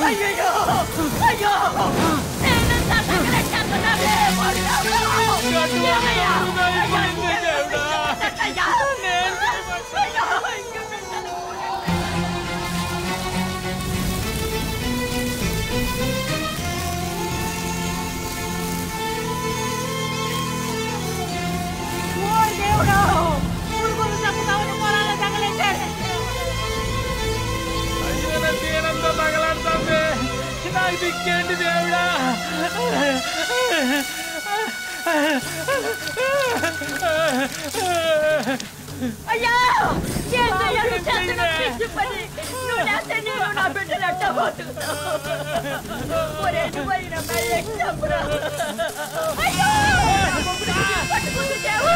అయ్యో అయ్యో నేనంతా తగలెట్టేస్తున్నానే దేవుడు పురుగులు చంపుతామని పొలాలు తగలెట్టారు. నేనంతా తగలాడుతుంది. నాకు దిక్కేంటి దేవుడా? అయ్యా ఏంటయ్యా నువ్వు చేస్తున్న పిచ్చి పని? నువ్వు లేస్తే నేను నా బిడ్డలు ఎట్టబోతున్నావు. ఒరే నువ్వైన మెల్లకి చంపురా. అయ్యో పట్టుకుంది దేవుడు.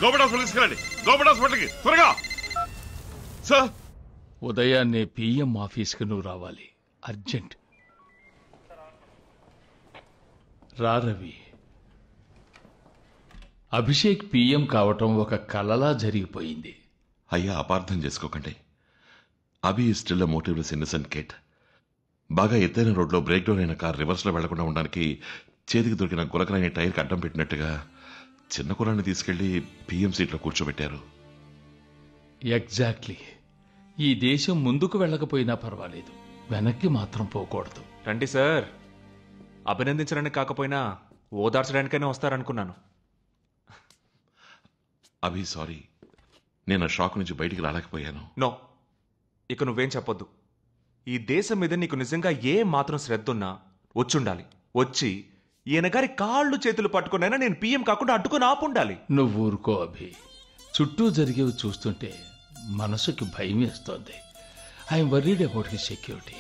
గవర్నమెంట్ హాస్పిటల్ తీసుకెళ్ళండి. గవర్నమెంట్ హాస్పిటల్కి త్వరగా. సార్ ఉదయాన్నే పిఎం ఆఫీస్కి నువ్వు రావాలి, అర్జెంట్. రా రవి. అభిషేక్ పిఎం కావటం ఒక కలలా జరిగిపోయింది. అయ్యా అపార్థం చేసుకోకండి. Abhi is still a motiveless innocent kid. బాగా ఎత్తైన రోడ్లో బ్రేక్ డౌన్ అయిన కార్ రివర్స్లో వెళ్లకుండా ఉండడానికి చేతికి దొరికిన గులకలైన టైర్కి అడ్డం పెట్టినట్టుగా చిన్న కురాన్ని తీసుకెళ్లి పిఎం సీట్లో కూర్చోబెట్టారు. ఎగ్జాక్ట్లీ. ఈ దేశం ముందుకు వెళ్ళకపోయినా పర్వాలేదు, వెనక్కి మాత్రం పోకూడదు. రండి సార్, అభినందించడానికి కాకపోయినా ఓదార్చడానికైనా వస్తారనుకున్నాను. అభి సారీ, నేను ఆ షాక్ నుంచి బయటికి రాలేకపోయాను. నో, ఇక నువ్వేం చెప్పొద్దు. ఈ దేశం మీద నీకు నిజంగా ఏ మాత్రం శ్రద్ధ ఉన్నా వచ్చుండాలి. వచ్చి ఈయన గారి కాళ్ళు చేతులు పట్టుకునైనా నేను పిఎం కాకుండా అడ్డుకుని ఆపుండాలి. నువ్వు ఊరుకో అభి. చుట్టూ జరిగేవి చూస్తుంటే మనసుకి భయం వేస్తోంది. I'm worried about his security.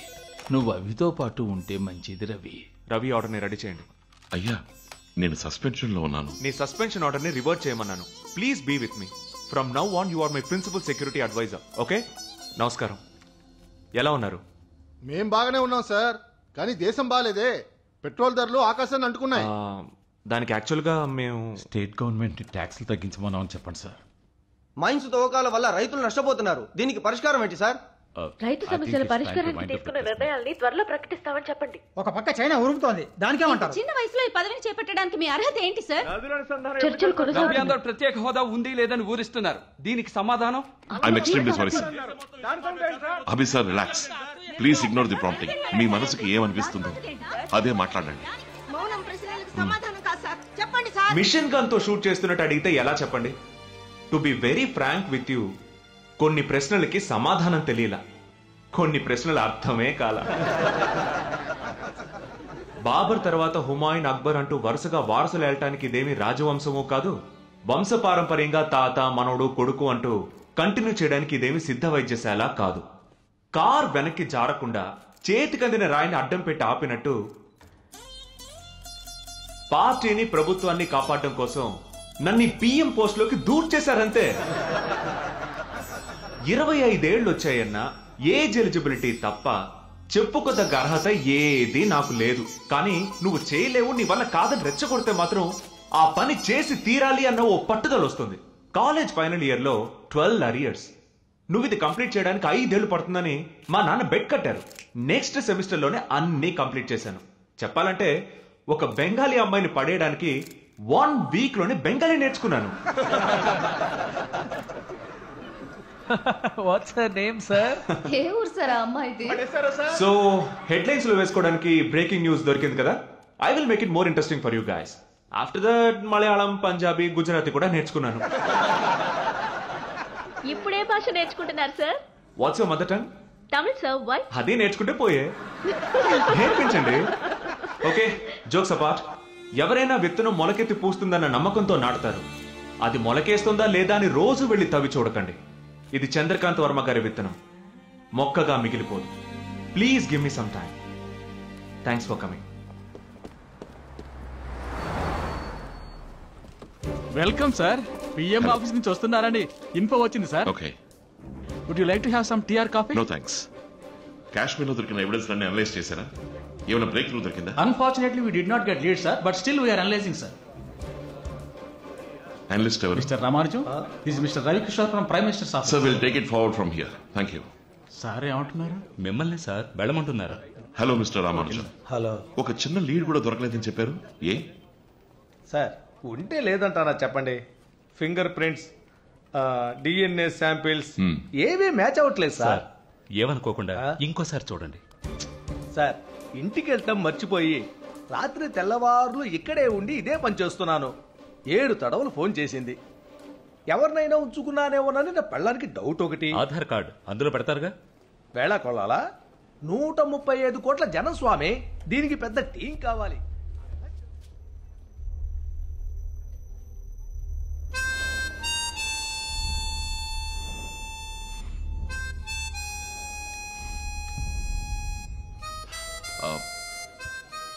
నువ్వు అవితో పాటు ఉంటే మంచిది రవి. రవి ఆర్డర్ని రెడీ చేయండి. అయ్యా నేను సస్పెన్షన్లో ఉన్నాను. నీ సస్పెన్షన్ ఆర్డర్ని రివర్ట్ చేయమన్నాను. Please be with me. From now on you are my principal security adviser. Okay? నమస్కారం. ఎలా ఉన్నారు? మేం బాగానే ఉన్నాం సార్, కానీ దేశం బాగాలేదే. పెట్రోల్ ధరలు ఆకాశాన్ని అంటుకున్నాయి. దానికి యాక్చువల్గా మేము స్టేట్ గవర్నమెంట్ ట్యాక్స్లు తగ్గించమన్నామని చెప్పండి సార్. మైన్స్ తవ్వకాల వల్ల రైతులు నష్టపోతున్నారు. దీనికి పరిష్కారం ఏంటి సార్? రైతు సమస్యల పరిష్కారానికి తీసుకున్న నిర్ణయాల్ని త్వరలో ప్రకటిస్తామని చెప్పండి. ఒక పక్క చైనా ఉరుకుతోంది, దానికేమంటారు? చిన్న వయసులో ఈ పదవిని చేపట్టడానికి మీ అర్హత ఏంటి సార్? చర్చలు కొనసాగుతున్నాయి. ప్రత్యేక హోదా ఉంది లేదని ఊరిస్తున్నారు. దీనికి సమాధానం? I'm extremely sorry sir. Abhi sir relax, please ignore the prompting. మీ మనసుకి ఏమనిపిస్తుందో అదే మాట్లాడండి. మిషన్ గన్ తో షూట్ చేస్తున్నట్టు అడిగితే ఎలా చెప్పండి? To be very frank with you, కొన్ని ప్రశ్నలకి సమాధానం తెలియలా, కొన్ని ప్రశ్నల అర్థమే కాల. బాబర్ తర్వాత హుమాయూన్, అక్బర్ అంటూ వరుసగా వారసులు ఏలటానికి ఇదేమి రాజవంశమూ కాదు. వంశపారంపర్యంగా తాత, మనవడు, కొడుకు అంటూ కంటిన్యూ చేయడానికి ఇదేమి సిద్ధ వైద్యశాల కాదు. కార్ వెనక్కి జారకుండా చేతికందిన రాయిని అడ్డం పెట్టి ఆపినట్టు పార్టీని, ప్రభుత్వాన్ని కాపాడడం కోసం నన్ను పిఎం పోస్ట్ లోకి దూర్చేశారంతే. 25 ఏళ్లు వచ్చాయన్నా ఏజ్ ఎలిజిబిలిటీ తప్ప చెప్పుకోదగ్గ అర్హత ఏది నాకు లేదు. కానీ నువ్వు చేయలేవు, నీ వల్ల కాదని రెచ్చగొడితే మాత్రం ఆ పని చేసి తీరాలి అన్న ఓ పట్టుదల వస్తుంది. కాలేజ్ ఫైనల్ ఇయర్ లో 12 అరియర్స్. నువ్వు ఇది కంప్లీట్ చేయడానికి 5 ఏళ్లు పడుతుందని మా నాన్న బెట్ కట్టారు. నెక్స్ట్ సెమిస్టర్ లోనే అన్ని కంప్లీట్ చేశాను. చెప్పాలంటే ఒక బెంగాలీ అమ్మాయిని పడేయడానికి 1 వీక్ లోనే బెంగాలీ నేర్చుకున్నాను. What's her name sir? ఏ ఊరు సార్ ఆ అమ్మాయిది? సో హెడ్లైన్స్ లో వేసుకోవడానికి బ్రేకింగ్ న్యూస్ దొరికింది కదా. I will make it more interesting for you guys. After that Malayalam, Punjabi, Gujarati కూడా నేర్చుకున్నాను. ఇప్పుడే భాష నేర్చుకుంటున్నారు sir? What's your mother tongue? Tamil sir. Why? అది నేర్చుకుంటే పోయే. నేర్పించండి. Okay, jokes apart. ఎవరైనా విత్తనం మొలకెత్తి పూస్తుందన్న నమ్మకంతో నాటుతారు. అది మొలకేస్తుందా లేదా అని రోజు వెళ్లి తవ్వి చూడకండి. ఇది చంద్రకాంత్ వర్మ గారి విత్తనం, మొక్కగా మిగిలిపోదు. Please give me some time. Thanks for coming. Welcome sir. PM office నుంచి వస్తున్నారని ఇన్ఫో వచ్చింది సార్. Okay, would you like to have some tea or coffee? No thanks. కాశ్మీర్లో దొరికిన ఎవిడెన్స్ అన్ని అనలైజ్ చేశారా? ఏమైనా బ్రేక్ త్రూ దొరికిందా? Unfortunately, we did not get lead, sir, but still we are analyzing, sir. Analyst ఎవరు? Mr. Ramanujam, this is Mr. Ravi Kishore from Prime Minister's office. Sir, we'll take it forward from here. Thank you. Sir ఏమంటున్నారు? మిమ్మల్ని sir వెళ్ళమంటున్నారు. Hello mister Ramanujam. Hello. ఒక చిన్న lead కూడా దొరకలేదని చెప్పారు. ఏ sir ఉంటే లేదంటారా చెప్పండి. ఫింగర్ ప్రింట్స్, డిఎన్ఏ శాంపిల్స్ ఏవీ మ్యాచ్ అవ్వట్లేదు సార్. ఏమనుకోకుండా ఇంకోసారి చూడండి సార్. ఇంటికి వెళ్ళటం మర్చిపోయి రాత్రి తెల్లవారులు ఇక్కడే ఉండి ఇదే పని చేస్తున్నాను. 7 తడవలు ఫోన్ చేసింది. ఎవరినైనా ఉంచుకున్నానేమోనని నా పెళ్ళానికి డౌట్ ఒకటి. ఆధార్ కార్డు అందులో పెడతారుగా. వేళ కొల్లాలా 135 కోట్ల జనం స్వామి. దీనికి పెద్ద టీం కావాలి.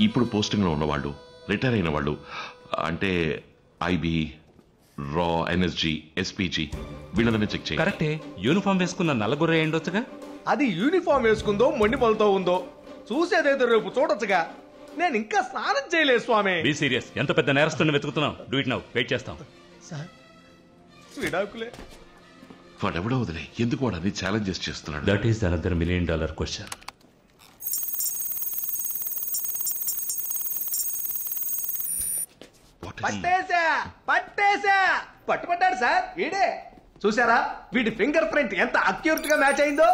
ఇప్పుడు పోస్టింగ్లో ఉన్నవాళ్ళు, రిటైర్ అయిన వాళ్ళు, అంటే ఐబీ, రా, ఎన్ఎస్జీ, ఎస్పీజీ వీళ్ళందరినీ చెక్ చేయండి. కరెక్టే. యూనిఫామ్ వేసుకున్న నల్లగొర్రె అయ్యుండొచ్చుగా. అది యూనిఫామ్ వేసుకుందో మొండి పళ్ళతో ఉందో చూసేదేదో రేపు చూడొచ్చుగా. నేను ఇంకా స్నానం చేయలేదు స్వామి. Be serious. ఎంత పెద్ద నేరస్తుని వెతుకుతున్నాం. Do it now. వెయిట్ చేస్తాం. సార్ విడాకులే. వాడెవడో వదిలే. ఎందుకు వాడు అన్ని ఛాలెంజెస్ చేస్తున్నాడు? That is another $1 million question. పట్టేశా. పట్టుపట్టాడు సార్. ఈడే చూసారా వీడి ఫింగర్ ప్రింట్ ఎంత అక్యూరేట్ గా మ్యాచ్ అయిందో.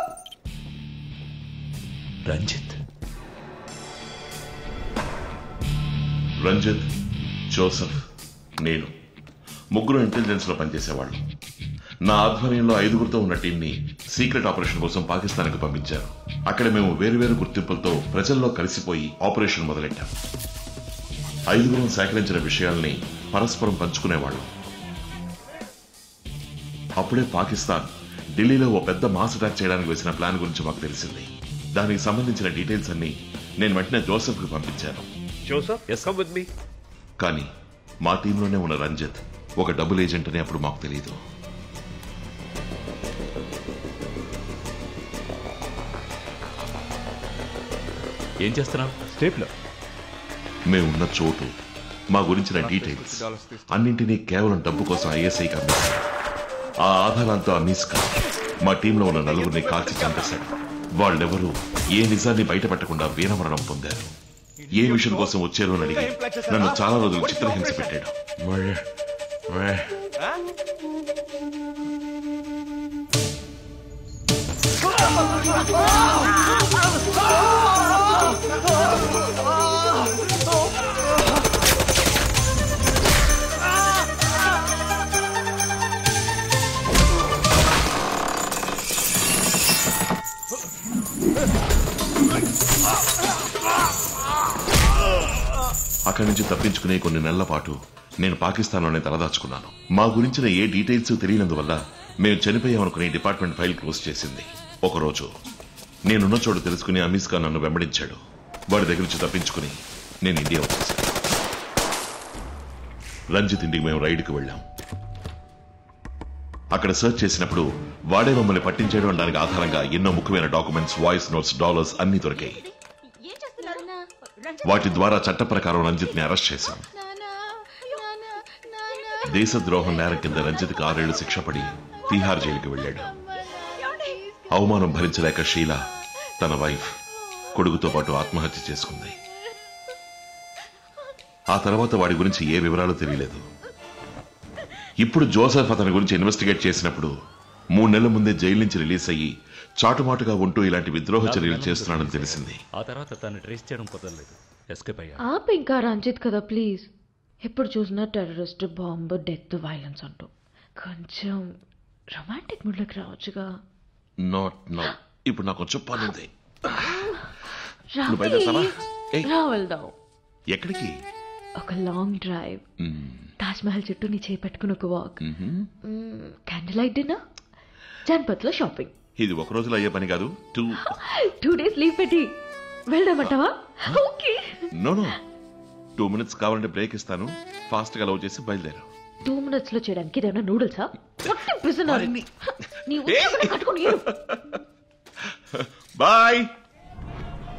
రంజిత్, జోసెఫ్, నేను ముగ్గురు ఇంటెలిజెన్స్ లో పనిచేసేవాళ్ళు. నా ఆధ్వర్యంలో 5గురితో ఉన్న టీంని సీక్రెట్ ఆపరేషన్ కోసం పాకిస్తాన్కి పంపించారు. అక్కడ మేము వేరువేరు గుర్తింపులతో ప్రజల్లో కలిసిపోయి ఆపరేషన్ మొదలెట్టాం. 5గురం సేకరించిన విషయాల్ని పరస్పరం పంచుకునేవాళ్ళం. అప్పుడే పాకిస్తాన్ ఢిల్లీలో ఓ పెద్ద మాస్ అటాక్ చేయడానికి వేసిన ప్లాన్ గురించి మాకు తెలిసింది. దానికి సంబంధించిన డీటెయిల్స్ అన్ని నేను వెంటనే జోసెఫ్ కి పంపించాను. కానీ మా టీంలోనే ఉన్న రంజిత్ ఒక డబుల్ ఏజెంట్ అని అప్పుడు మాకు తెలియదు. ఏం చేస్తున్నావు? స్టేప్లో మేమున్న చోటు, మా గురించిన డీటెయిల్స్ అన్నింటినీ కేవలం డబ్బు కోసం ఐఎస్ఐకి అమ్మేశారు. ఆ ఆధారాలతో అమీస్కా మా టీంలో ఉన్న 4గురిని కాల్చి చంపేశాడు. వాళ్ళెవరూ ఏ నిజాన్ని బయటపెట్టకుండా వీరమరణం పొందారు. ఏ విషయం కోసం వచ్చారో అని అడిగి నన్ను చాలా రోజులు చిత్రహింస పెట్టాడు. అక్కడి నుంచి తప్పించుకునే కొన్ని నెలల పాటు నేను పాకిస్తాన్లోనే తలదాచుకున్నాను. మా గురించిన ఏ డీటెయిల్స్ తెలియనందువల్ల మేము చనిపోయామనుకుని డిపార్ట్మెంట్ ఫైల్ క్లోజ్ చేసింది. ఒకరోజు నేనున్న చోటు తెలుసుకుని అమీస్కా నన్ను వెంబడించాడు. వాడి దగ్గర నుంచి తప్పించుకుని నేను ఇండియా వచ్చేసాను. రంజిత్ ఇంటికి మేము రైడ్కి వెళ్ళాం. అక్కడ సర్చ్ చేసినప్పుడు వాడే మమ్మల్ని పట్టించేయడం అనడానికి ఆధారంగా ఎన్నో ముఖ్యమైన డాక్యుమెంట్స్, వాయిస్ నోట్స్, డాలర్స్ అన్ని దొరికాయి. వాటి ద్వారా చట్ట ప్రకారం రంజిత్ ని అరెస్ట్ చేశాం. దేశద్రోహం నేరం కింద రంజిత్ కి 6 ఏళ్లు శిక్ష పడి తీహార్ జైలుకి వెళ్ళాడు. అవమానం భరించలేక షీలా తన వైఫ్, కొడుకుతో పాటు ఆత్మహత్య చేసుకుంది. ఆ తర్వాత వాడి గురించి ఏ వివరాలు తెలియలేదు. ఇప్పుడు జోసెఫ్ అతని గురించి ఇన్వెస్టిగేట్ చేసినప్పుడు 3 నెలల ముందే జైలు నుంచి రిలీజ్ అయ్యి చాటుమాటుగా ఉంటూ ఇలాంటి విద్రోహ చర్యలు చేస్తున్నాడని తెలిసింది. ఆ తర్వాత తను ట్రేస్ చేయడం కుదరలేదు. ఎస్కేప్ అయ్యా. ఆప్ ఇంకా రంజిత్ కదా ప్లీజ్. ఎప్పుడు చూసినా టెర్రరిస్ట్, బాంబు, డెత్, వైలెన్స్ అంటూ కొంచెం రొమాంటిక్ మూడ్లోకి రావచ్చుగా. ఇప్పుడు నాకు కొంచెం పని ఉంది. వెళ్దాం. ఎక్కడికి? ఒక లాంగ్ డ్రైవ్, తాజ్ మహల్ చుట్టూ నీ చేయి పెట్టుకుని ఒక walk, candle light dinner, Janpath లో షాపింగ్. ఇది ఒక రోజులో అయ్యే పని కాదు. 2 days లీవ్ పెట్టి వెళ్దామంటావా? ఓకే. నో 2 minutes కావాలంటే బ్రేక్ ఇస్తాను. ఫాస్ట్ గా లవ్ చేసి బయలుదేరు. 2 minutes లో చేయడానికి ఇదేమన్నా నూడిల్సా? పిస్తున్నారు నీ ఉద్యోగం కట్టుకుని బాయ్.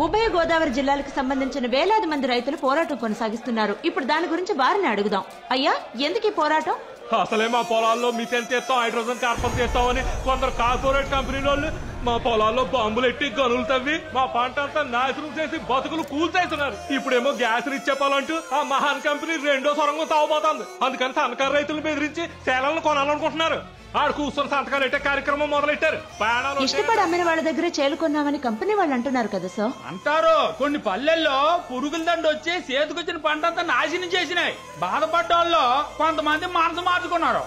ఉభయ గోదావరి జిల్లాలకు సంబంధించిన వేలాది మంది రైతులు పోరాటం కొనసాగిస్తున్నారు. ఇప్పుడు దాని గురించి వారిని అడుగుదాం. అయ్యా, ఎందుకు ఈ పోరాటం? అసలే మా పొలాల్లో మిథేన్ తీస్తాం, హైడ్రోజన్ కార్బన్ తీస్తామని కొందరు కార్పొరేట్ కంపెనీ వాళ్ళు మా పొలాల్లో బాంబులు ఎట్టి గనులు తవ్వి మా పంట అంతా నాశనం చేసి బతుకులు కూల్చేస్తున్నారు. ఇప్పుడేమో గ్యాస్ ఇచ్చేపాలంటూ ఆ మహాన్ కంపెనీ 2వ సొరంగం తావబోతోంది. అందుకని సన్నకారు రైతులను బెదిరించి సేలలను కొనాలనుకుంటున్నారు. ఆడు కూర్చొని సంతకాలు పెట్టే కార్యక్రమం మొదలెట్టారు. ఇష్టపడి అమ్మిన వాళ్ళ దగ్గర చేలుకున్నామని కంపెనీ వాళ్ళు అంటున్నారు కదా సార్. అంటారు. కొన్ని పల్లెల్లో పురుగుల దండ వచ్చి చేతికొచ్చిన పంట అంతా నాశనం చేసినాయి. బాధపడ్డ వాళ్ళు కొంతమంది మనసు మార్చుకున్నారు.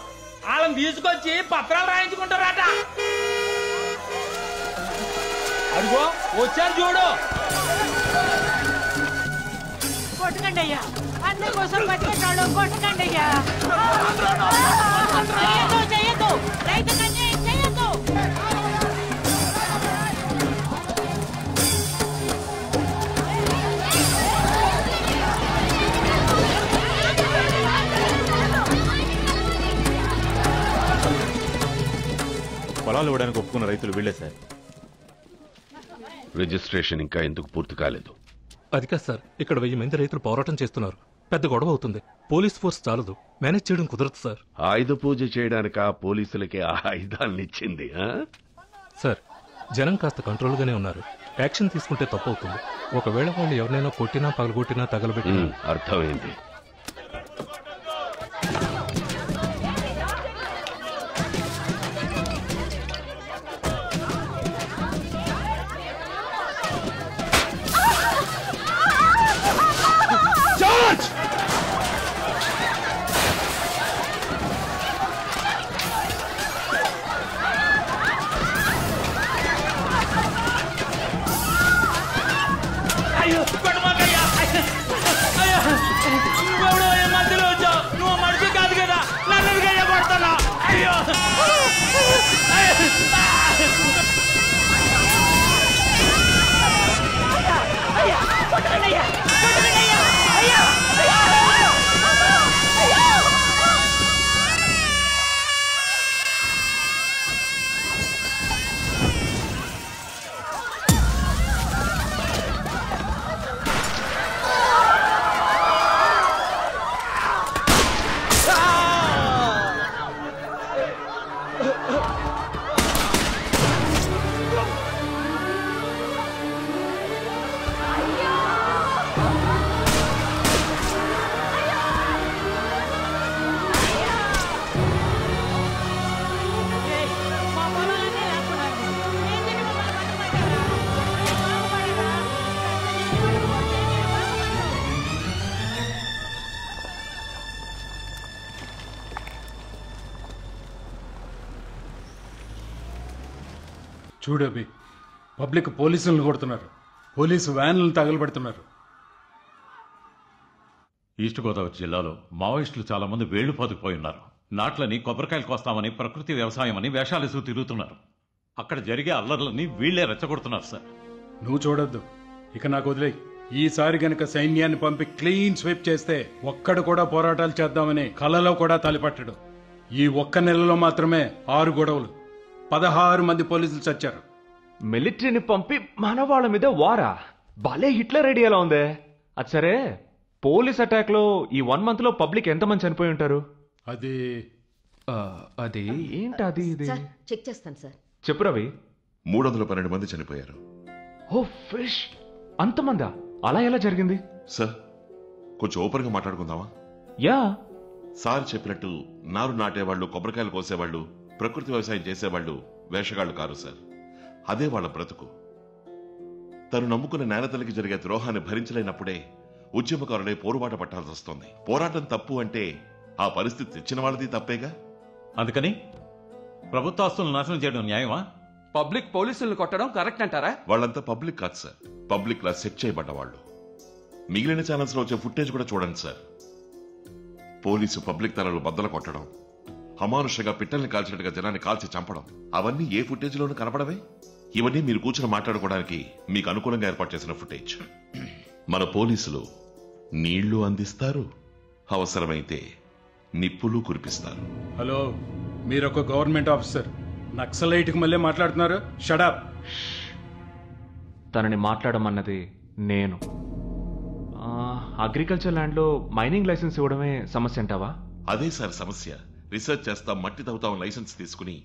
వాళ్ళని తీసుకొచ్చి పత్రాలు రాయించుకుంటారట. అదిగో వచ్చారు చూడు. కొట్టకండి అయ్యా, అన్న కోసం పట్టుకుంటాడు. కొట్టకండి అయ్యా, చేయొద్దు, రైతు కన్యాయం చేయొద్దు. పొలాలు ఇవ్వడానికి ఒప్పుకున్న రైతులు వీళ్ళే సార్. రిజిస్ట్రేషన్ ఇంకా ఎందుకు పూర్తి కాలేదు? అది కాదు సార్, ఇక్కడ 1000 మంది రైతులు పోరాటం చేస్తున్నారు. పెద్ద గొడవ అవుతుంది. పోలీస్ ఫోర్స్ చాలదు, మేనేజ్ చేయడం కుదరదు సార్. ఆయుధ పూజ చేయడానికి ఆ పోలీసులకి ఆ ఆయుధాన్ని ఇచ్చింది. సార్, జనం కాస్త కంట్రోల్గానే ఉన్నారు. యాక్షన్ తీసుకుంటే తప్పు అవుతుంది. ఒకవేళ వాళ్ళు ఎవరినైనా కొట్టినా పగలగొట్టినా తగలబెట్టినా. అర్థమైంది. మధ్యలో వచ్చావు, నువ్వు మనిషి కాదు కదా, నన్ను కొడతానా? అయ్యో, చూడబి, పబ్లిక్ పోలీసులను కొడుతున్నారు, పోలీసు వ్యాన్లను తగలబెడుతున్నారు. ఈస్ట్ గోదావరి జిల్లాలో మావోయిస్టులు చాలా మంది వేళ్లు పాతుకుపోయి ఉన్నారు. నాట్లని కొబ్బరికాయలు కోస్తామని, ప్రకృతి వ్యవసాయం అని వేషాలేసు తిరుగుతున్నారు. అక్కడ జరిగే అల్లర్లని వీళ్లే రెచ్చగొడుతున్నారు సార్. నువ్వు చూడొద్దు, ఇక నాకు వదిలేయి. ఈసారి గనక సైన్యాన్ని పంపి క్లీన్ స్వీప్ చేస్తే ఒక్కడు కూడా పోరాటాలు చేద్దామని కలలో కూడా తలిపట్టడు. ఈ ఒక్క నెలలో మాత్రమే 6 గొడవలు, 16 మంది పోలీసులు చచ్చారు. మిలిటరీని పంపి మన వాళ్ళ మీద వారా? భలే హిట్లర్ ఐడియాలా ఉందే. అది సరే, పోలీస్ అటాక్ లో ఈ 1 month లో పబ్లిక్ ఎంతమంది చనిపోయి ఉంటారు? అది ఏంటి అది? ఇది చెక్ చేస్తాను సార్. చెప్పు రవి. 312 మంది చనిపోయారు. ఓ ఫిష్, అంతమందా? అలా ఎలా జరిగింది? సార్, కొంచెం ఓపెన్ గా మాట్లాడుకుందామా? యా. సార్ చెప్పినట్టు నారు నాటేవాళ్ళు, కొబ్బరికాయలు కోసేవాళ్ళు, ప్రకృతి వ్యవసాయం చేసేవాళ్ళు వేషగాళ్లు కారు సార్. అదే వాళ్ళ బ్రతుకు. తను నమ్ముకున్న నేలతల్లికి జరిగే ద్రోహాన్ని భరించలేనప్పుడే ఉద్యమకారులే పోరుబాట పట్టాల్సి వస్తుంది. పోరాటం తప్పు అంటే ఆ పరిస్థితి తెచ్చిన వాళ్ళది తప్పేగా. అందుకని ప్రభుత్వ ఆస్తులను నాశనం చేయడం న్యాయమా? పబ్లిక్ పోలీసులను కొట్టడం కరెక్ట్ అంటారా? వాళ్ళంతా పబ్లిక్ కాదు సార్, పబ్లిక్ లా సెట్ చేయబడ్డ వాళ్ళు. మిగిలిన ఛానల్స్ లో వచ్చే ఫుటేజ్ కూడా చూడండి సార్. పోలీసు పబ్లిక్ తలలు బద్దలు కొట్టడం, అమానుషంగా పిట్టల్ని కాల్చినట్టుగా జనాన్ని కాల్చి చంపడం, అవన్నీ ఏ ఫుటేజ్ లోనూ కనపడవే. ఇవన్నీ మీరు కూర్చుని మాట్లాడుకోవడానికి మీకు అనుకూలంగా ఏర్పాటు చేసిన ఫుటేజ్. మన పోలీసులు నీళ్లు అందిస్తారు, అవసరమైతే నిప్పులు కురిపిస్తారు. హలో, మీరొక గవర్నమెంట్ ఆఫీసర్, నక్సలైట్కి మళ్ళీ మాట్లాడుతున్నారు. షడప్. తనని మాట్లాడమన్నది నేను. అగ్రికల్చర్ ల్యాండ్లో మైనింగ్ లైసెన్స్ ఇవ్వడమే సమస్య అంటావా? అదే సార్ సమస్య. రీసెర్చ్ చేస్తాం, మట్టి తవ్వుతాం లైసెన్స్ తీసుకుని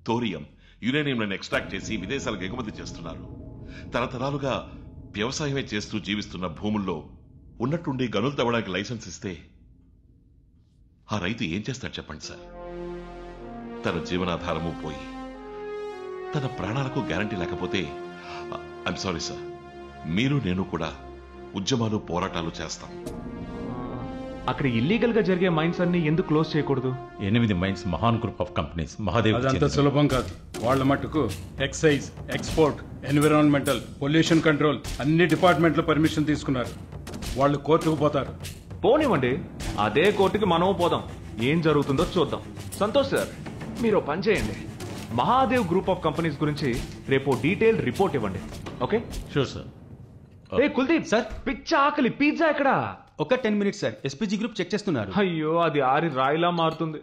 థోరియం, యురేనియంలను ఎక్స్ట్రాక్ట్ చేసి విదేశాలకు ఎగుమతి చేస్తున్నారు. తరతరాలుగా వ్యవసాయమే చేస్తూ జీవిస్తున్న భూముల్లో ఉన్నట్టుండి గనులు తవ్వడానికి లైసెన్స్ ఇస్తే ఆ రైతు ఏం చేస్తాడు చెప్పండి సార్? తన జీవనాధారము పోయి తన ప్రాణాలకు గ్యారంటీ లేకపోతే ఐఎమ్ సారీ సార్, మీరు నేను కూడా ఉద్యమాలు పోరాటాలు చేస్తాం. అక్కడ ఇల్లీగల్ గా జరిగే మైన్స్ అన్ని ఎందుకు క్లోజ్ చేయకూడదు? 8 మైన్స్ మహాన్ గ్రూప్ ఆఫ్ కంపెనీస్ మహాదేవ్. అదంత సులభం కాదు. వాళ్ళ మట్టుకు excise, export, environmental, pollution control అన్ని డిపార్ట్మెంట్లు పర్మిషన్ తీసుకున్నారు. వాళ్ళు కోర్టుకు పోతారు. పోనివ్వండి, అదే కోర్టుకి మనము పోదాం. ఏం జరుగుతుందో చూద్దాం. సంతోష్ సార్, మీరు పని చేయండి. మహాదేవ్ గ్రూప్ ఆఫ్ కంపెనీస్ గురించి రేపు డీటెయిల్ రిపోర్ట్ ఇవ్వండి. ఓకే? Sure sir. ఏ కుల్దీప్ సార్, పిచ్చ ఆకలి. పిజ్జా ఎక్కడ? ఒక 10 minutes sir. SPG group check చేస్తున్నారు. అయ్యో, అది ఆరి రాయిలా మారుతుంది.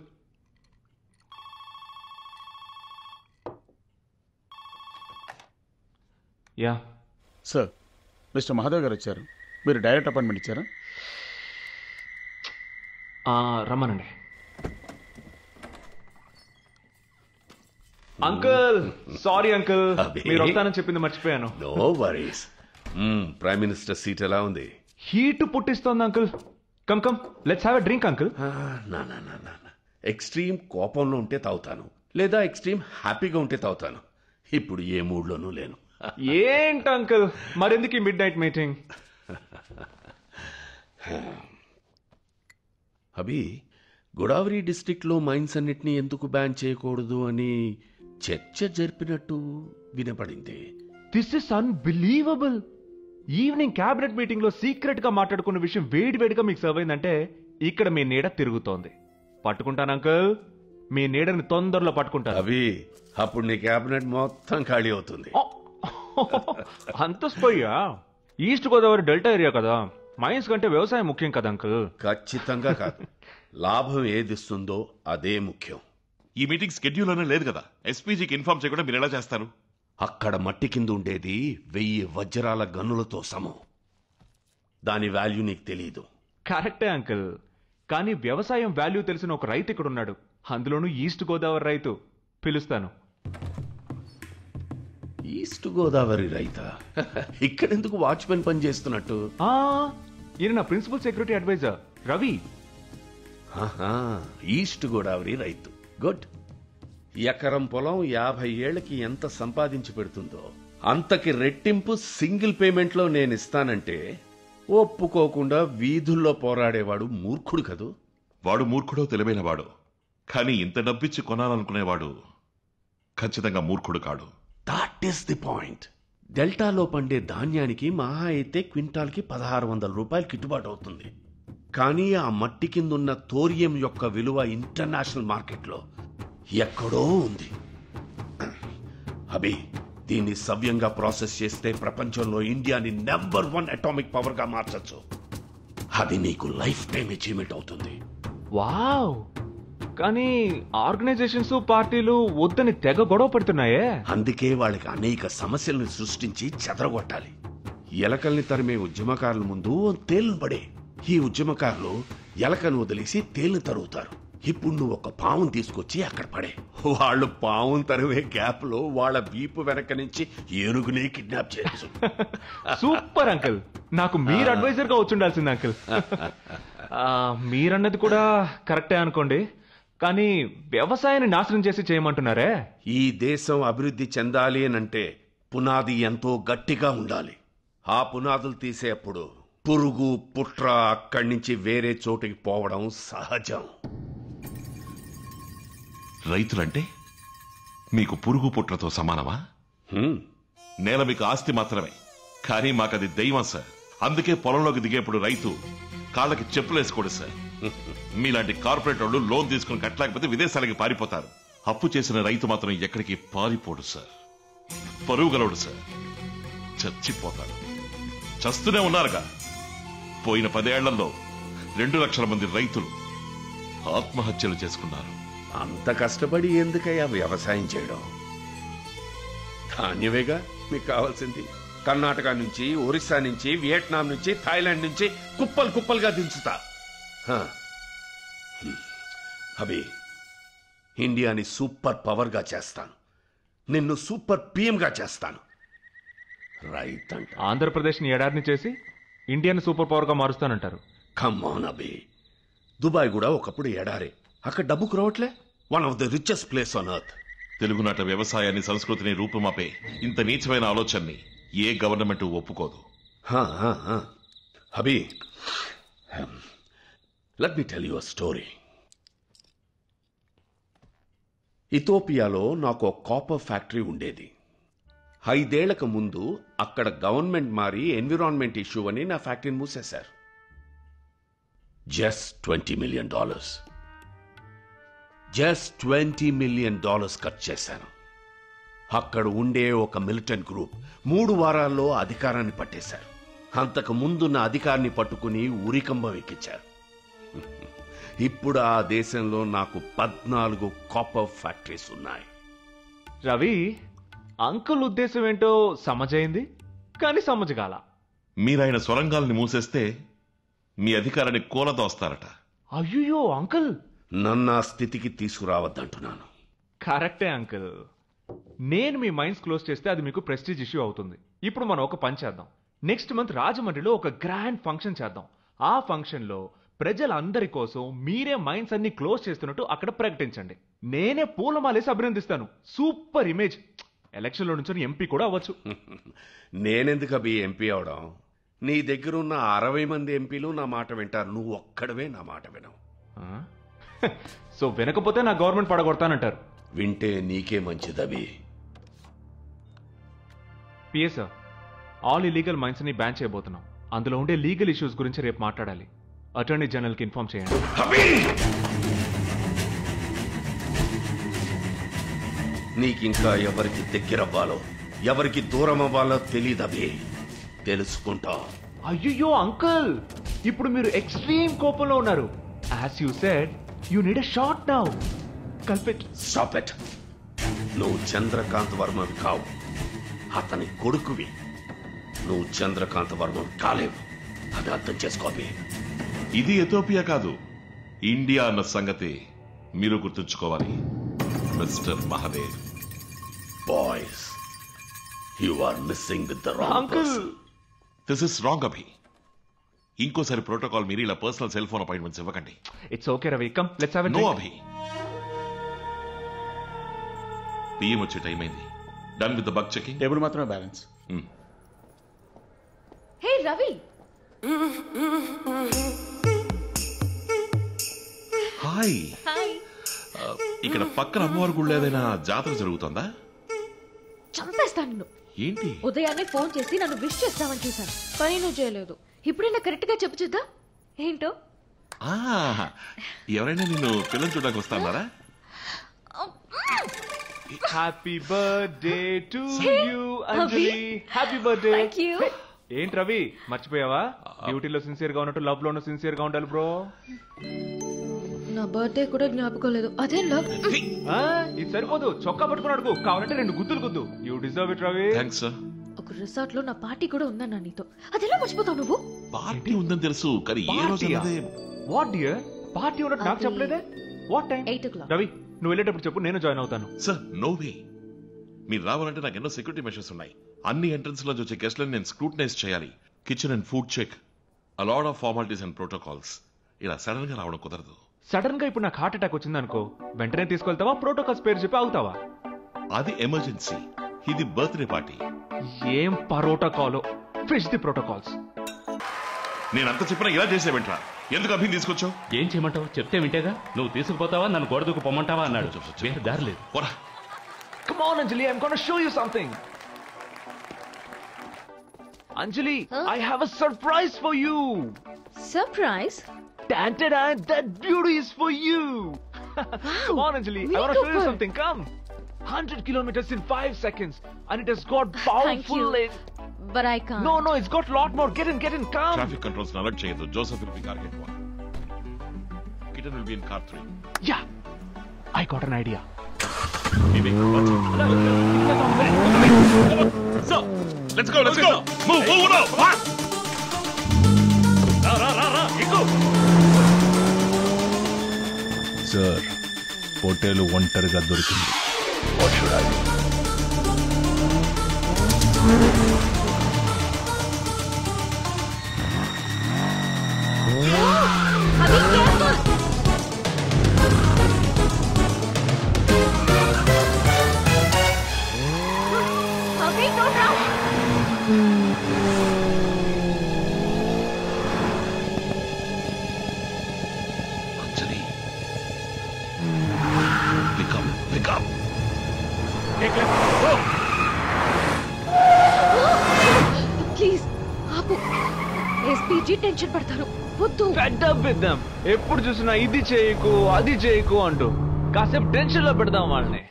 యా సార్, మిస్టర్ మహాదేవ్ గారు వచ్చారు. మీరు డైరెక్ట్ అపాయింట్మెంట్ ఇచ్చారా? రమ్మనండి. అంకుల్, సారీ అంకుల్, మీరు వస్తానని చెప్పింది మర్చిపోయాను. No worries. Prime minister seat ఎలా ఉంది? హీట్ పుట్టిస్తోంది uncle. Come come, let's have a drink uncle. నా ఎక్స్ట్రీమ్ కోపంలో ఉంటే తాగుతాను, లేదా ఎక్స్ట్రీమ్ హ్యాపీగా ఉంటే తాగుతాను. ఇప్పుడు ఏ మూడ్లోనూ లేను. ఏంటి అంకుల్, మరెందుకు ఈ midnight meeting? Abhi, Godavari district లో మైన్స్ అన్నిటినీ ఎందుకు బ్యాన్ చేయకూడదు అని చర్చ జరిపినట్టు వినపడింది. This is unbelievable. Evening cabinet meeting లో సీక్రెట్ గా మాట్లాడుకున్న విషయం వేడివేడిగా మీకు సర్వ్ అయిందంటే ఇక్కడ మీ నీడ తిరుగుతోంది. పట్టుకుంటాను అంకుల్, మీ నీడని తొందరలో పట్టుకుంటాను. అవి అప్పుడు నీ క్యాబినెట్ మొత్తం ఖాళీ అవుతుంది. అంత స్పోయ్యా? ఈస్ట్ గోదావరి డెల్టా ఏరియా కదా, మైన్స్ కంటే వ్యవసాయం ముఖ్యం కదా అంకుల్. ఖచ్చితంగా కాదు. లాభం ఏదిస్తుందో అదే ముఖ్యం. ఈ మీటింగ్ షెడ్యూల్ అనే లేదు కదా. ఎస్పీజీకి ఇన్ఫార్మ్ చేయకుండా మీరు ఎలా చేస్తారు? అక్కడ మట్టి కింద ఉండేది 1000 వజ్రాల గనులతో సమం. దాని వాల్యూ నీకు తెలియదు. కరెక్టే అంకుల్, కానీ వ్యవసాయం వాల్యూ తెలిసిన ఒక రైతు ఇక్కడ ఉన్నాడు. అందులోనూ ఈస్ట్ గోదావరి రైతు. పిలుస్తాను. ఈస్ట్ గోదావరి రైతా? ఇక్కడెందుకు వాచ్మెన్ పని చేస్తున్నట్టు? ఈయన నా principal security adviser Ravi. East Godavari రైతు. గుడ్. ఎకరం పొలం 50 ఏళ్లకి ఎంత సంపాదించి పెడుతుందో అంతకి రెట్టింపు సింగిల్ పేమెంట్లో నేను ఇస్తానంటే ఒప్పుకోకుండా వీధుల్లో పోరాడేవాడు మూర్ఖుడు కదూ. వాడు మూర్ఖుడో తెలివైన వాడు, కానీ ఇంత డబ్బిచ్చి కొనాలనుకునేవాడు ఖచ్చితంగా మూర్ఖుడు కాడు. That is the point. డెల్టాలో పండే ధాన్యానికి మహా అయితే క్వింటాల్కి 1600 రూపాయలు గిట్టుబాటు అవుతుంది. కానీ ఆ మట్టి కిందున్న థోరియం యొక్క విలువ ఇంటర్నేషనల్ మార్కెట్లో ఎక్కడో ఉంది. అభి, దీన్ని సవ్యంగా ప్రాసెస్ చేస్తే ప్రపంచంలో ఇండియాని నెంబర్ 1 అటామిక్ పవర్ గా మార్చచ్చు. అది నీకు లైఫ్ టైం అచీవ్మెంట్ అవుతుంది. వావ్! కానీ ఆర్గనైజేషన్స్, పార్టీలు వద్దని తెగ గొడవ పడుతున్నాయే. అందుకే వాళ్ళకి అనేక సమస్యలను సృష్టించి చెదరగొట్టాలి. ఎలకల్ని తరిమే ఉద్యమకారుల ముందు తేళ్లు పడే. ఈ ఉద్యమకారులు ఎలకను వదిలేసి తేళ్లు తరుగుతారు. ఇప్పుడు నువ్వు ఒక పావును తీసుకొచ్చి అక్కడ పడే. వాళ్ళు పావును తరివే గ్యాప్ లో వాళ్ళ వీపు వెనక నుంచి ఏనుగునే కిడ్నాప్ చేయొచ్చు. సూపర్ అంకుల్, నాకు మీరు అడ్వైజర్ గా వచ్చుండాల్సింది అంకుల్. మీరన్నది కూడా కరెక్టే అనుకోండి, కానీ వ్యవసాయాన్ని నాశనం చేసి చేయమంటున్నారే. ఈ దేశం అభివృద్ధి చెందాలి అనంటే పునాది ఎంతో గట్టిగా ఉండాలి. ఆ పునాదులు తీసేప్పుడు పురుగు పుట్ర అక్కడి నుంచి వేరే చోటికి పోవడం సహజం. రైతులంటే మీకు పురుగు పుట్రతో సమానమా? నేల మీకు ఆస్తి మాత్రమే, కానీ మాకది దైవం సార్. అందుకే పొలంలోకి దిగేప్పుడు రైతు కాళ్ళకి చెప్పులేసుకోడు సార్. మీలాంటి కార్పొరేట్ వాళ్ళు లోన్ తీసుకుని కట్టలేకపోతే విదేశాలకి పారిపోతారు. అప్పు చేసిన రైతు మాత్రం ఎక్కడికి పారిపోడు సార్. పరుగుగలడు సార్. చచ్చిపోతాడు. చస్తూనే ఉన్నారుగా. పోయిన 10 ఏళ్లలో 2 లక్షల మంది రైతులు ఆత్మహత్యలు చేసుకున్నారు. అంత కష్టపడి ఎందుకయ్యా వ్యవసాయం చేయడం? ధాన్యమేగా మీకు కావాల్సింది. కర్ణాటక నుంచి, ఒరిస్సా నుంచి, వియట్నాం నుంచి, థాయిలాండ్ నుంచి కుప్పలు కుప్పలుగా దించుతా. అభి, ఇండియాని సూపర్ పవర్గా చేస్తాను. నిన్ను సూపర్ పిఎంగా చేస్తాను. రైట్ అంట. ఆంధ్రప్రదేశ్ని ఎడారిని చేసి ఇండియాని సూపర్ పవర్గా మారుస్తానంటారు. కమ్మాన్ అభి, దుబాయ్ కూడా ఒకప్పుడు ఎడారే. అక్కడ డబ్బుకు రావట్లే. One of the richest place on earth. తెలుగునాట వ్యవసాయాన్ని, సంస్కృతిని రూపుమాపే ఇంత నీచమైన ఆలోచనని ఏ గవర్నమెంట్ ఒప్పుకోదు. Abhi, let me tell you a story. ఇథోపియాలో నాకు ఒక కాపర్ ఫ్యాక్టరీ ఉండేది. 5 ఏళ్లకు ముందు అక్కడ గవర్నమెంట్ మారి ఎన్విరాన్మెంట్ ఇష్యూ అని నా ఫ్యాక్టరీని మూసేశారు. Just $20 million. జస్ట్ $20 million ఖర్చు చేశాను. అక్కడ ఉండే ఒక మిలిటెంట్ గ్రూప్ 3 వారాల్లో అధికారాన్ని పట్టేశారు. అంతకు ముందున్న అధికారిని పట్టుకుని ఉరికంబం ఎక్కించారు. ఇప్పుడు ఆ దేశంలో నాకు 14 కాపర్ ఫ్యాక్టరీస్ ఉన్నాయి. రవి, అంకుల్ ఉద్దేశం ఏంటో సమజైంది, కానీ సమజగాల. మీరాయన సొరంగాల్ని మూసేస్తే మీ అధికారాన్ని కూలదోస్తారట. అయ్యో అంకుల్, నన్ను ఆ స్థితికి తీసుకురావద్దంటున్నాను. కరెక్టే అంకుల్. నేను మీ మైండ్స్ క్లోజ్ చేస్తే అది మీకు ప్రెస్టీజ్ ఇష్యూ అవుతుంది. ఇప్పుడు మనం ఒక పని చేద్దాం. నెక్స్ట్ మంత్ రాజమండ్రిలో ఒక గ్రాండ్ ఫంక్షన్ చేద్దాం. ఆ ఫంక్షన్ లో ప్రజలందరి కోసం మీరే మైండ్స్ అన్ని క్లోజ్ చేస్తున్నట్టు అక్కడ ప్రకటించండి. నేనే పూలమాలేసి అభినందిస్తాను. Super image. ఎలక్షన్ లో నుంచి ఎంపీ కూడా అవ్వచ్చు. నేనెందుకు అభి ఎంపీ అవడం? నీ దగ్గరున్న 60 మంది ఎంపీలు నా మాట వింటారు. నువ్వు ఒక్కడవే నా మాట వినవు. సో వినకపోతే నా గవర్నమెంట్ పడగొడతానంటారు. వింటే నీకే మంచిదవి. PA sir, all illegal mines ని బ్యాన్ చేయబోతున్నాం. అందులో ఉండే లీగల్ ఇష్యూస్ గురించి రేపు మాట్లాడాలి. అటార్నీ జనరల్ కి ఇన్ఫార్మ్ చేయండి. నీకింకా ఎవరికి దగ్గరవ్వాలో ఎవరికి దూరం అవ్వాలో తెలీదవి. తెలుసుకుంటా. అయ్యో అంకుల్, ఇప్పుడు మీరు ఎక్స్ట్రీమ్ కోపంలో ఉన్నారు. As you said, you need a shot now. కల్పిట్. Stop it. నువ్వు చంద్రకాంత్ వర్మవి కావు, అతని కొడుకువి. నువ్వు చంద్రకాంత్ వర్మవి కాలేవు. అది అర్థం చేసుకోవి. ఇది ఎథోపియా కాదు, ఇండియా అన్న సంగతి మీరు గుర్తుంచుకోవాలి Mister Mahadev. Boys, you are missing with the wrong person. This is wrong Abhi. ఇంకోసారి ప్రోటోకాల్ మీరు ఇలా పర్సనల్ సెల్ ఫోన్ అపాయింట్మెంట్స్ ఇవ్వకండి. It's okay Ravi, come let's have a drink. No Abhi, PM వచ్చే టైం అయింది. Done with the bug checking. Table మాత్రమే balance. Hey Ravi, hi. ఇక్కడ పక్కన అమ్మవారి గుళ్ళు ఏదైనా జాతర జరుగుతుందా? చంపేస్తాను నిన్ను. ఏంటి? ఉదయాన్నే ఫోన్ చేసి నన్ను విష్ చేస్తామని చూశాను, కానీ నువ్వు చేయలేదు. ఇప్పుడైనా కరెక్ట్ గా చెప్పు చూద్దా ఏంటో. ఎవరైనా నిన్ను పిల్లలు చూడడానికి వస్తారా? Happy birthday to you Anjali. Happy birthday. ఏంటి రవి, మర్చిపోయావా? డ్యూటీలో సిన్సియర్ గా ఉన్నట్టు లవ్ లోనూ సిన్సియర్ గా ఉండాలి బ్రో. నా బర్త్డే కూడా జ్ఞాపకం లేదు. అదే లవ్. ఇది సరిపోదు, చొక్కా పట్టుకుని అడుగు. కావాలంటే 2 గుద్దులు గుద్దు. You deserve it Ravi. Thanks sir. ఒక రిసార్ట్ లో నా పార్టీ కూడా ఉందన్నా నీతో. అదెలా మర్చిపోతావు నువ్వు? పార్టీ ఉందని తెలుసు, కానీ ఏ రోజు అన్నదే. What dear? పార్టీ ఉన్నట్టు నాకు చెప్పలేదే. What time? 8 o'clock. రవి, నువ్వు వెళ్ళేటప్పుడు చెప్పు, నేను జాయిన్ అవుతాను. Sir no way. మీరు రావాలంటే నాకు ఎన్నో సెక్యూరిటీ మెషర్స్ ఉన్నాయి. అన్ని ఎంట్రన్స్ లో వచ్చే గెస్ట్లను నేను స్క్రూటనైజ్ చేయాలి. Kitchen and food check, a lot of formalities and protocols. ఇలా సడన్ గా రావడం కుదరదు. సడన్ గా ఇప్పుడు నాకు హార్ట్ అటాక్ వచ్చింది అనుకో, వెంటనే తీసుకెళ్తావా? ప్రోటోకాల్స్ పేరు చెప్పి అవుతావా? అది ఎమర్జెన్సీ, ఇది బర్త్డే పార్టీ. ఏం ప్రోటోకాల్? Fish the protocols. నేనంత చెప్పినా ఇలా చేసేవేంట్రా? ఎందుకు అభిని తీసుకొచ్చావు? ఏం చేయమంటావు? చెప్తే వింటేగా. నువ్వు తీసుకుపోతావా, నన్ను గొడవకు పొమ్మంటావా అన్నాడు. వేరే దారి లేదు. Come on, Anjali, I'm going to show you something. Anjali, I have a surprise for you. Surprise? Tan-ta-dan, that beauty is for you. Come on, Anjali, I want to show you something. Come. 100 kilometers in 5 seconds, and it has got powerful legs. But I can't. No, it's got a lot more. Get in, come. Traffic controls alert cheyadu. Joseph will be car gate 1. Kitten will be in car 3. Yeah. I got an idea. So, let's go. Move now. Ra. Sir, పొట్టేలు ఒంటరిగా దొరికింది. What should I do? Anjali, pick up. Take left. Go. Please ఆపు. SPG tension పడతారు. వద్దు. పెద్దాం ఎప్పుడు చూసినా ఇది చేయకు అది చేయకు అంటూ కాసేపు టెన్షన్ లో పెడదాం వాళ్ళని.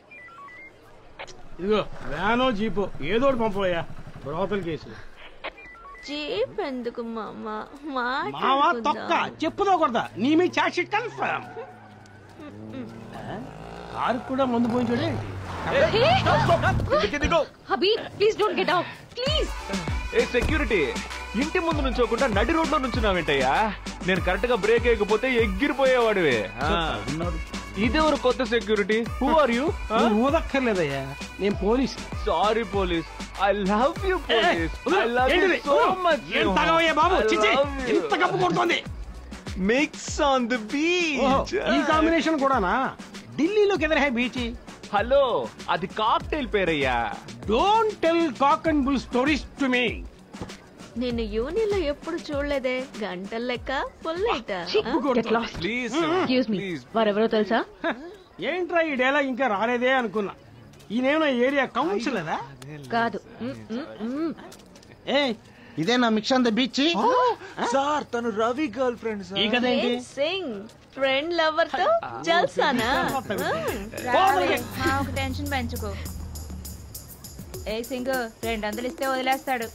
ఇదిగో వ్యానో జీపో ఏదో ఒకటి పంపోయా. Brothel case. జీప్ ఎందుకు మామా? మావా తొక్క చెప్పుదో కొడతా. నీ మీ చాట్ షీట్ కన్ఫర్మ్. కారు కూడా ముందు పోయించాడే. Abhi please don't get out please. ఏ సెక్యూరిటీ, ఇంటి ముందు నుంచోకుండా నడి రోడ్ లో నుంచున్నావేంటయ్యా? నేను కరెక్ట్ గా బ్రేక్ వేయకపోతే ఎగిరిపోయేవాడివే. ఇదెవరు కొత్త సెక్యూరిటీ? Who are you? ఊదక్కర్లేదయ్యా, నేను police. Sorry police. I love you police. I love you so much. ఎంత తగవయ్యా బాబు, చిచి ఎంత కప్పు కొడుతోంది. Mix on the beach. ఈ కాంబినేషన్ కూడానా? ఢిల్లీలో కిదర్ హై బీచ్. హలో, అది కాక్టైల్ పేరయ్యా. Don't tell cock and bull stories to me. నేను యూనియన్ లో ఎప్పుడు చూడలేదే. గంటల లెక్క ఫుల్ వారెవరో తెలుసా? ఏంట్రా ఈ డైలాగ్ ఇంకా రాలేదే అనుకున్నా. ఈయనేమో ఏరియా కౌన్సిలరా? కాదు. ఏ ఇదే నా mix on the beach. Sir తను రవి గర్ల్ ఫ్రెండ్ సార్. ఈ కదేంటి? సింగ్ ఫ్రెండ్ లవర్ తో జల్సానా? ఒక టెన్షన్ పెంచుకో. ఏ సింగ్ 200 ఇస్తే వదిలేస్తాడు.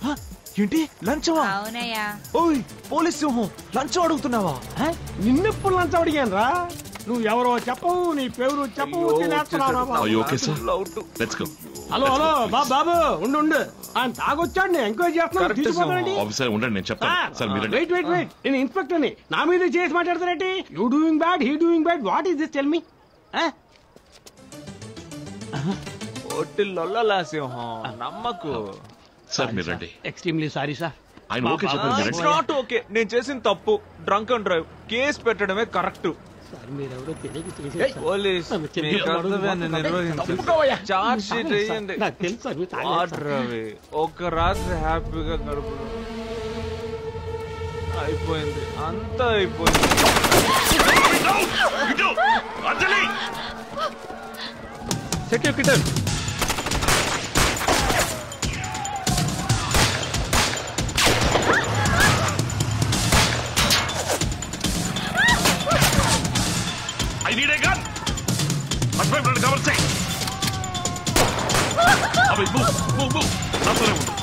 ఏంటి లంచమా? అవునయ్యా. ఓయ్ పోలీస్ సింహం, లంచం అడుగుతున్నావా? నిన్నెప్పుడు లంచం అడిగాను రా. నువ్వు ఎవరో చెప్పవు, నీ పేరు చెప్పవు. హలో బాబు ఉండు. ఆయన తాగొచ్చాడు, ఎంక్వైరీ చేస్తున్నాను. వెయిట్ నేను ఇన్స్పెక్టర్ని. నా మీద చేసి మాట్లాడతారేంటి? You doing bad, he doing bad. What is this? Tell me. సింహం నమ్మకు. సార్ మీరు రండి. Extremely sorry sir. ఆయన ఓకే చెప్పండి. Not okay. నేను చేసిన తప్పు డ్రంక్ అండ్ డ్రైవ్. కేసు పెట్టడమే కరెక్ట్. పోలీస్ చార్జ్ షీట్ వేయండి. రవి ఒక రాత్రి హ్యాపీగా గడుపు. అయిపోయింది, అంతా అయిపోయింది. Security I need a gun. Must be able to cover check. Abhi move. Naasare undu.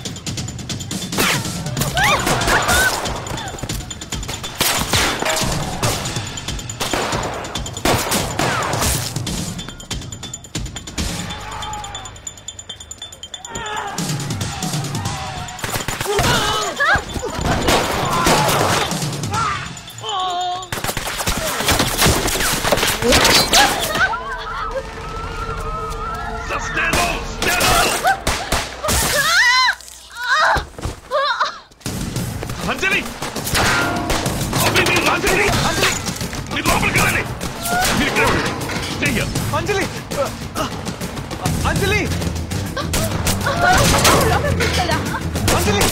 అంజలి మీరు లోపలికి వెళ్ళండి. మీరు ఇక్కడ అంజలి అంజలి అంజలి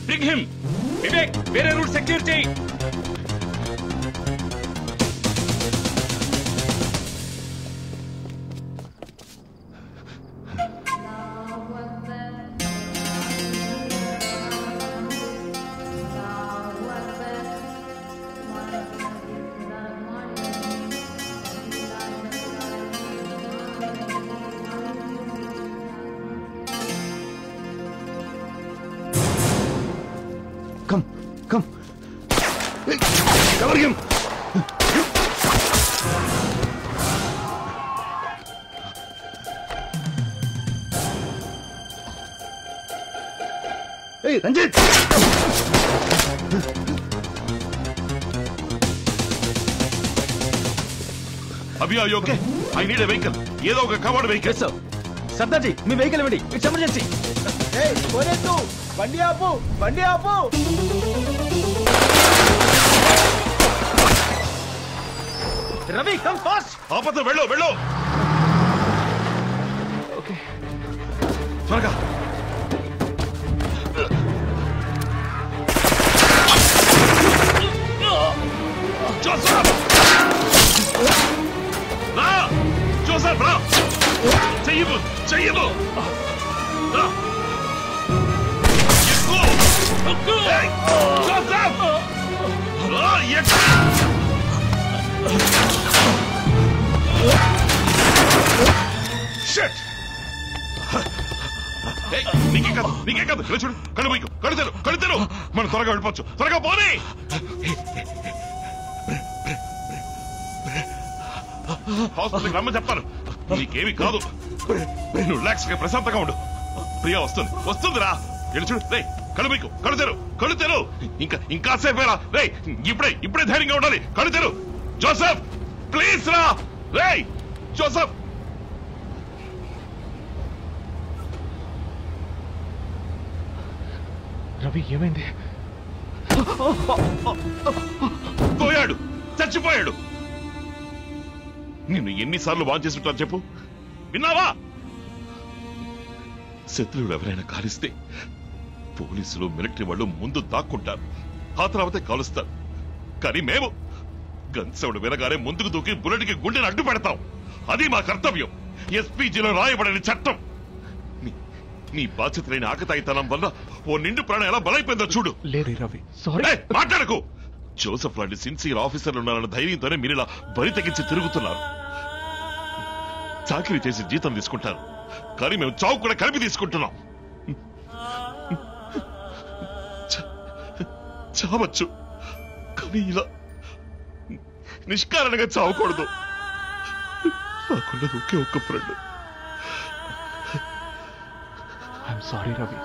బ్రింగ్ హిమ్. వివేక్ వేరే రూట్ సెక్యూర్ చేయి. Cover him! Hey, Ranjit! Abhi, are you okay? I need a vehicle. ఏదో ఒక covered vehicle. Sir Sardarji మీ vehicle ఇవ్వండి. It's emergency. బండి ఆపు, బండి ఆపు. Ravi come fast. ఆపద వెళ్ళు వెళ్ళు. ఓకే త్వరగా. జోసెఫ్ రా, జోసెఫ్ రా. చెయ్యము చెయ్యము. రా. ఎక్కు. ఏయ్, జోసెఫ్ రా. ఎక్కు. Shit! నీకే కాదు ఇలా చూడు. కళ్ళు పోయి కళ్ళు తెరు. మనం త్వరగా వెళ్ళిపోవచ్చు. త్వరగా పోనీ. హాస్పిటల్కి రమ్మని చెప్తాను. నీకేమీ కాదు. నువ్వు రిలాక్స్ గా ప్రశాంతంగా ఉండు. ప్రియా వస్తుందిరా. వెళ్ళి చూడు. రే కళ్ళు తెరు. ఇంకాసేపేరా. రే ఇప్పుడే ధైర్యంగా ఉండాలి. కళ్ళు తెరు. జోసెఫ్ ప్లీజ్ రా. రే జోసెఫ్. రవి ఏమైంది? పోయాడు, చచ్చిపోయాడు. నిన్ను ఎన్నిసార్లు వాన్ చేస్తుంటాను చెప్పు, విన్నావా? శత్రువులు ఎవరైనా కాలిస్తే పోలీసులు మిలిటరీ వాళ్ళు ముందు దాక్కుంటారు, ఆ తర్వాతే కాలుస్తారు. కానీ మేము గన్సౌండ్ వినగానే ముందుకు దూకి బుల్లెట్ కి గుండెని అడ్డు పెడతాం. అది మా కర్తవ్యం. ఎస్పీజీలో రాయబడిన చట్టం. నీ బాధ్యత లేని ఆకతాయితనం వల్ల ఓ నిండు ప్రాణం ఎలా బలైపోయిందో చూడు. లేదు రవి, సారీ. మాట్లాడకు. జోసెఫ్ లాంటి సిన్సియర్ ఆఫీసర్లు ఉన్నారన్న ధైర్యంతోనే మీరు ఇలా బరి తెగించి తిరుగుతున్నారు. చాకరీ చేసి జీతం తీసుకుంటారు, కానీ మేము చావు కూడా కలిపి తీసుకుంటున్నాం. చావచ్చు, కానీ ఇలా నిష్కారణంగా చావకూడదు. నాకున్నది ఒకే ఒక్క ఫ్రెండ్. I'm sorry Ravi.